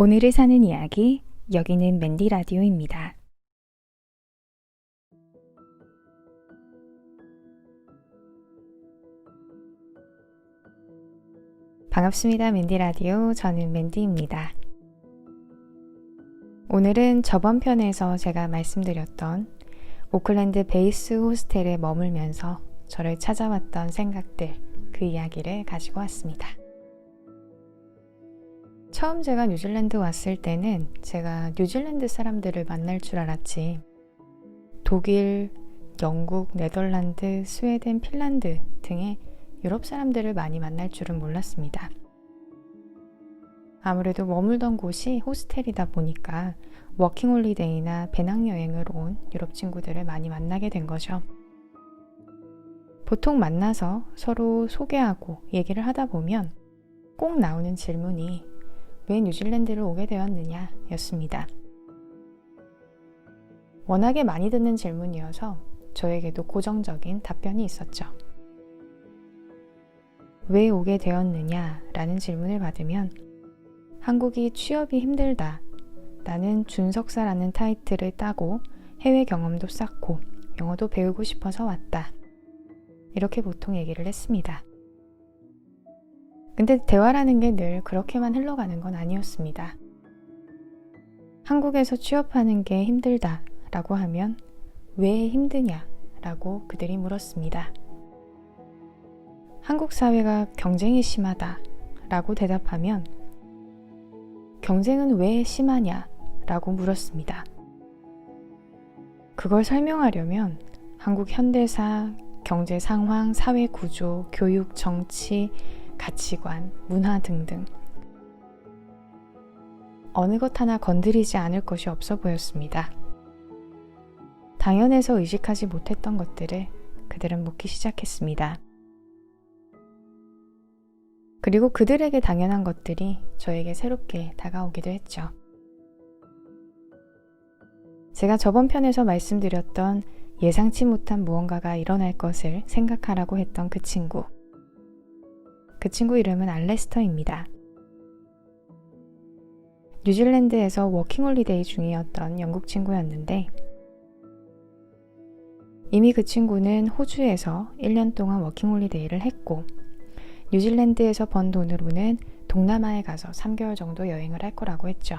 오늘을 사는 이야기, 여기는 맨디 라디오입니다. 반갑습니다. 맨디 라디오, 저는 맨디입니다. 오늘은 저번 편에서 제가 말씀드렸던 오클랜드 베이스 호스텔에 머물면서 저를 찾아왔던 생각들, 그 이야기를 가지고 왔습니다. 처음 제가 뉴질랜드 왔을 때는 제가 뉴질랜드 사람들을 만날 줄 알았지, 독일, 영국, 네덜란드, 스웨덴, 핀란드 등의 유럽 사람들을 많이 만날 줄은 몰랐습니다. 아무래도 머물던 곳이 호스텔이다 보니까 워킹홀리데이나 배낭여행을 온 유럽 친구들을 많이 만나게 된 거죠. 보통 만나서 서로 소개하고 얘기를 하다 보면 꼭 나오는 질문이 왜 뉴질랜드를 오게 되었느냐 였습니다. 워낙에 많이 듣는 질문이어서 저에게도 고정적인 답변이 있었죠. 왜 오게 되었느냐 라는 질문을 받으면 한국이 취업이 힘들다, 나는 준석사라는 타이틀을 따고 해외 경험도 쌓고 영어도 배우고 싶어서 왔다, 이렇게 보통 얘기를 했습니다. 근데 대화라는 게 늘 그렇게만 흘러가는 건 아니었습니다. 한국에서 취업하는 게 힘들다 라고 하면 왜 힘드냐 라고 그들이 물었습니다. 한국 사회가 경쟁이 심하다 라고 대답하면 경쟁은 왜 심하냐 라고 물었습니다. 그걸 설명하려면 한국 현대사, 경제 상황, 사회 구조, 교육, 정치, 가치관, 문화 등등 어느 것 하나 건드리지 않을 것이 없어 보였습니다. 당연해서 의식하지 못했던 것들을 그들은 묻기 시작했습니다. 그리고 그들에게 당연한 것들이 저에게 새롭게 다가오기도 했죠. 제가 저번 편에서 말씀드렸던 예상치 못한 무언가가 일어날 것을 생각하라고 했던 그 친구 이름은 알레스터입니다. 뉴질랜드에서 워킹홀리데이 중이었던 영국 친구였는데 이미 그 친구는 호주에서 1년 동안 워킹홀리데이를 했고 뉴질랜드에서 번 돈으로는 동남아에 가서 3개월 정도 여행을 할 거라고 했죠.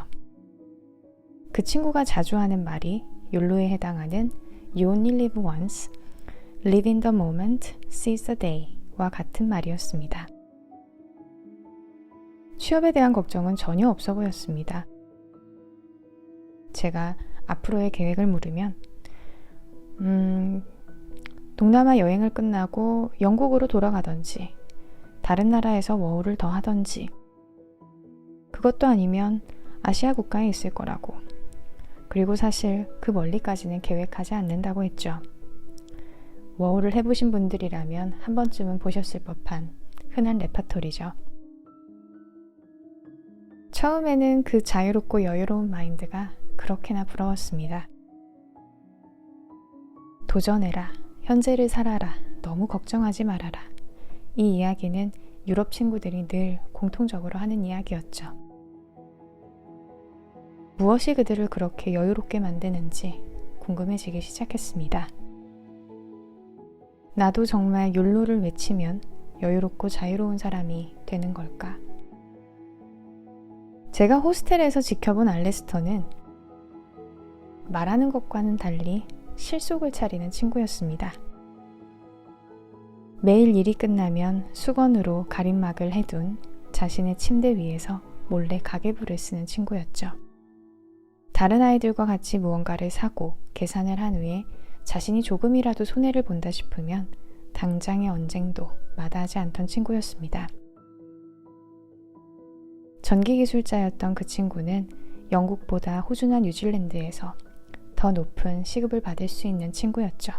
그 친구가 자주 하는 말이 욜로에 해당하는 You only live once, live in the moment, seize the day 와 같은 말이었습니다. 취업에 대한 걱정은 전혀 없어 보였습니다. 제가 앞으로의 계획을 물으면 동남아 여행을 끝나고 영국으로 돌아가던지 다른 나라에서 워홀을 더 하던지, 그것도 아니면 아시아 국가에 있을 거라고, 그리고 사실 그 멀리까지는 계획하지 않는다고 했죠. 워홀을 해보신 분들이라면 한 번쯤은 보셨을 법한 흔한 레파토리죠. 처음에는 그 자유롭고 여유로운 마인드가 그렇게나 부러웠습니다. 도전해라, 현재를 살아라, 너무 걱정하지 말아라. 이 이야기는 유럽 친구들이 늘 공통적으로 하는 이야기였죠. 무엇이 그들을 그렇게 여유롭게 만드는지 궁금해지기 시작했습니다. 나도 정말 욜로를 외치면 여유롭고 자유로운 사람이 되는 걸까? 제가 호스텔에서 지켜본 알레스터는 말하는 것과는 달리 실속을 차리는 친구였습니다. 매일 일이 끝나면 수건으로 가림막을 해둔 자신의 침대 위에서 몰래 가계부를 쓰는 친구였죠. 다른 아이들과 같이 무언가를 사고 계산을 한 후에 자신이 조금이라도 손해를 본다 싶으면 당장의 언쟁도 마다하지 않던 친구였습니다. 전기기술자였던 그 친구는 영국보다 호주나 뉴질랜드에서 더 높은 시급을 받을 수 있는 친구였죠.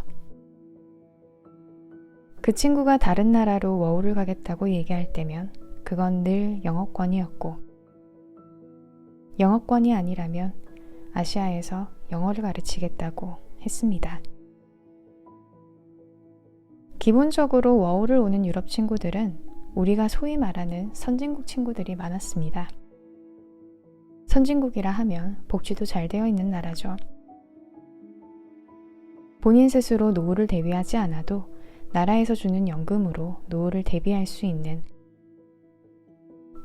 그 친구가 다른 나라로 워홀을 가겠다고 얘기할 때면 그건 늘 영어권이었고, 영어권이 아니라면 아시아에서 영어를 가르치겠다고 했습니다. 기본적으로 워홀을 오는 유럽 친구들은 우리가 소위 말하는 선진국 친구들이 많았습니다. 선진국이라 하면 복지도 잘 되어 있는 나라죠. 본인 스스로 노후를 대비하지 않아도 나라에서 주는 연금으로 노후를 대비할 수 있는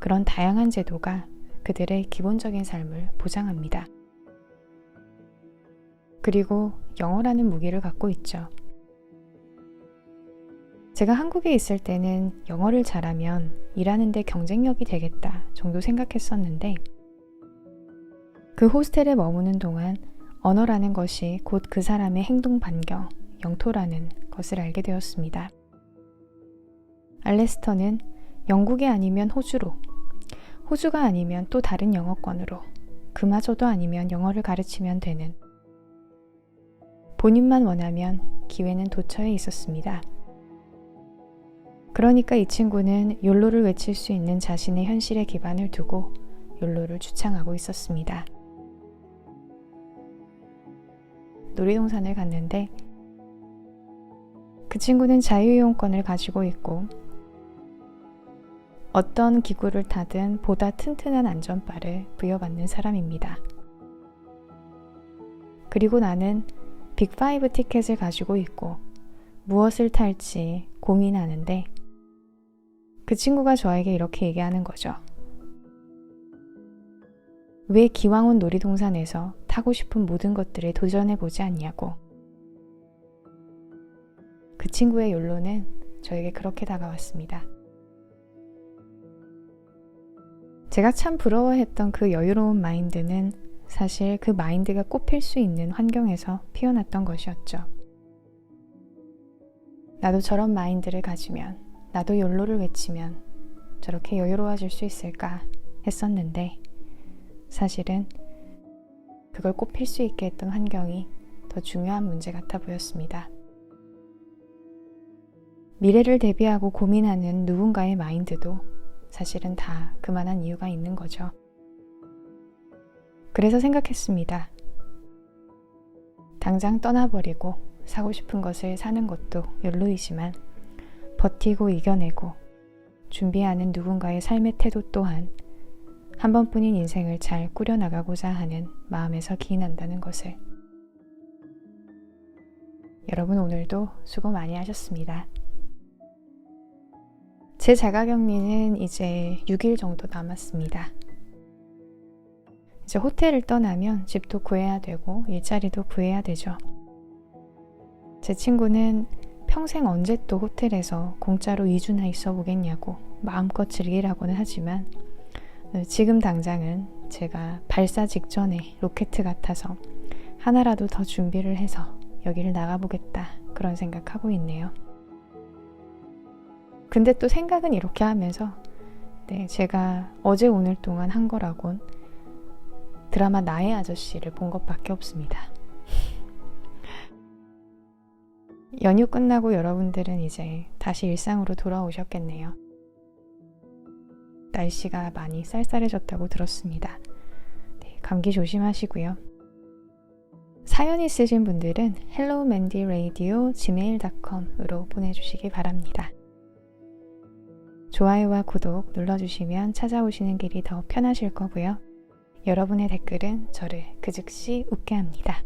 그런 다양한 제도가 그들의 기본적인 삶을 보장합니다. 그리고 영어라는 무기를 갖고 있죠. 제가 한국에 있을 때는 영어를 잘하면 일하는 데 경쟁력이 되겠다 정도 생각했었는데 그 호스텔에 머무는 동안 언어라는 것이 곧 그 사람의 행동 반경, 영토라는 것을 알게 되었습니다. 알래스터는 영국이 아니면 호주로, 호주가 아니면 또 다른 영어권으로, 그마저도 아니면 영어를 가르치면 되는 본인만 원하면 기회는 도처에 있었습니다. 그러니까 이 친구는 욜로를 외칠 수 있는 자신의 현실에 기반을 두고 욜로를 주창하고 있었습니다. 놀이동산을 갔는데 그 친구는 자유이용권을 가지고 있고 어떤 기구를 타든 보다 튼튼한 안전바를 부여받는 사람입니다. 그리고 나는 빅5 티켓을 가지고 있고 무엇을 탈지 고민하는데 그 친구가 저에게 이렇게 얘기하는 거죠. 왜 기왕 온 놀이동산에서 타고 싶은 모든 것들을 도전해보지 않냐고. 그 친구의 욜로는 저에게 그렇게 다가왔습니다. 제가 참 부러워했던 그 여유로운 마인드는 사실 그 마인드가 꽃필 수 있는 환경에서 피어났던 것이었죠. 나도 저런 마인드를 가지면, 나도 욜로를 외치면 저렇게 여유로워질 수 있을까 했었는데 사실은 그걸 꽃필 수 있게 했던 환경이 더 중요한 문제 같아 보였습니다. 미래를 대비하고 고민하는 누군가의 마인드도 사실은 다 그만한 이유가 있는 거죠. 그래서 생각했습니다. 당장 떠나버리고 사고 싶은 것을 사는 것도 욜로이지만 버티고 이겨내고 준비하는 누군가의 삶의 태도 또한 한 번뿐인 인생을 잘 꾸려나가고자 하는 마음에서 기인한다는 것을. 여러분 오늘도 수고 많이 하셨습니다. 제 자가격리는 이제 6일 정도 남았습니다. 이제 호텔을 떠나면 집도 구해야 되고 일자리도 구해야 되죠. 제 친구는 평생 언제 또 호텔에서 공짜로 2주나 있어 보겠냐고 마음껏 즐기라고는 하지만 지금 당장은 제가 발사 직전에 로켓 같아서 하나라도 더 준비를 해서 여기를 나가보겠다 그런 생각하고 있네요. 근데 또 생각은 이렇게 하면서 제가 어제 오늘 동안 한 거라곤 드라마 나의 아저씨를 본 것밖에 없습니다. 연휴 끝나고 여러분들은 이제 다시 일상으로 돌아오셨겠네요. 날씨가 많이 쌀쌀해졌다고 들었습니다. 감기 조심하시고요. 사연 있으신 분들은 hellomandyradio@gmail.com으로 보내주시기 바랍니다. 좋아요와 구독 눌러주시면 찾아오시는 길이 더 편하실 거고요. 여러분의 댓글은 저를 그 즉시 웃게 합니다.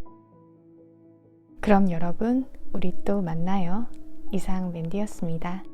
그럼 여러분, 우리 또 만나요. 이상 맨디였습니다.